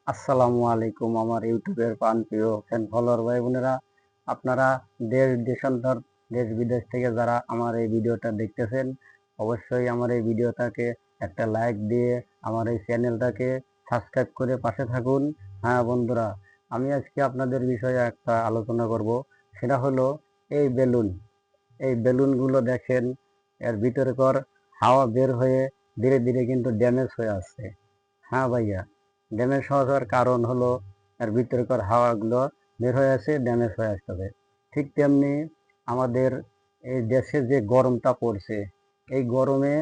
আসসালামু আলাইকুম আমার ইউটিউবের প্রিয় ফ্যান ফলোয়ার ভাই বোনেরা, আপনারা দেশ দেশান্তর দেশ বিদেশ থেকে যারা আমার এই ভিডিওটা দেখতেছেন, অবশ্যই আমার এই ভিডিওটাকে একটা লাইক দিয়ে আমার এই চ্যানেলটাকে সাবস্ক্রাইব করে পাশে থাকুন। হ্যাঁ বন্ধুরা, আমি আজকে আপনাদের বিষয়ে একটা আলোচনা করব। সেটা হলো এই বেলুনগুলো দেখেন, এর ভিতরকার হাওয়া বের হয়ে ধীরে ধীরে কিন্তু ড্যামেজ হয়ে আসছে। হ্যাঁ ভাইয়া, ড্যামেজ হওয়ার কারণ হলো এর ভিতরকার হাওয়াগুলো বের হয়ে আসে, ড্যামেজ হয়ে আসতেছে। ঠিক তেমনি আমাদের এই দেশে যে গরমটা পড়ছে, এই গরমে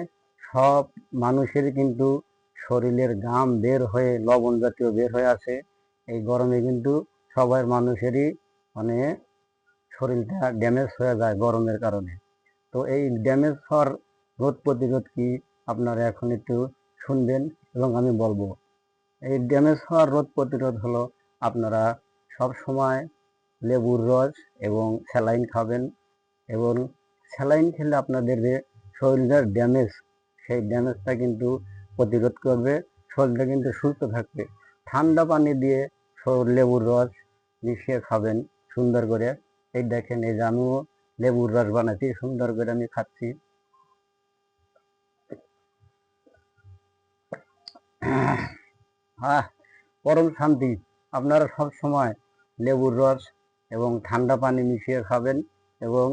সব মানুষেরই কিন্তু শরীরের ঘাম বের হয়ে লবণ জাতীয় বের হয়ে আসে। এই গরমে কিন্তু সবার মানুষেরই মানে শরীরটা ড্যামেজ হয়ে যায় গরমের কারণে। তো এই ড্যামেজ হওয়ার রোধ প্রতিরোধ কি, আপনারা এখন একটু শুনবেন এবং আমি বলবো। এই ড্যামেজ হওয়ার রোধ প্রতিরোধ হলো, আপনারা সব সময় লেবুর রস এবং স্যালাইন খাবেন। এবং স্যালাইন খেলে আপনাদের যে শরীরের ড্যামেজ, সেই ড্যামেজটা কিন্তু প্রতিরোধ করবে, শরীরটা কিন্তু সুস্থ থাকবে। ঠান্ডা পানি দিয়ে লেবুর রস মিশিয়ে খাবেন সুন্দর করে। এই দেখেন, এই যে আমিও লেবুর রস বানাচ্ছি, সুন্দর করে আমি খাচ্ছি। হ্যাঁ, পরম শান্তি। আপনারা সব সময় লেবুর রস এবং ঠান্ডা পানি মিশিয়ে খাবেন এবং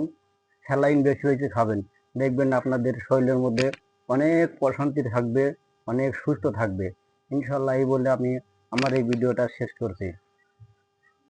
স্যালাইন বেশি বেশি খাবেন। দেখবেন আপনাদের শরীরের মধ্যে অনেক প্রশান্তি থাকবে, অনেক সুস্থ থাকবে। ইনশাল্লাহ এই বলে আমি আমার এই ভিডিওটা শেষ করছি।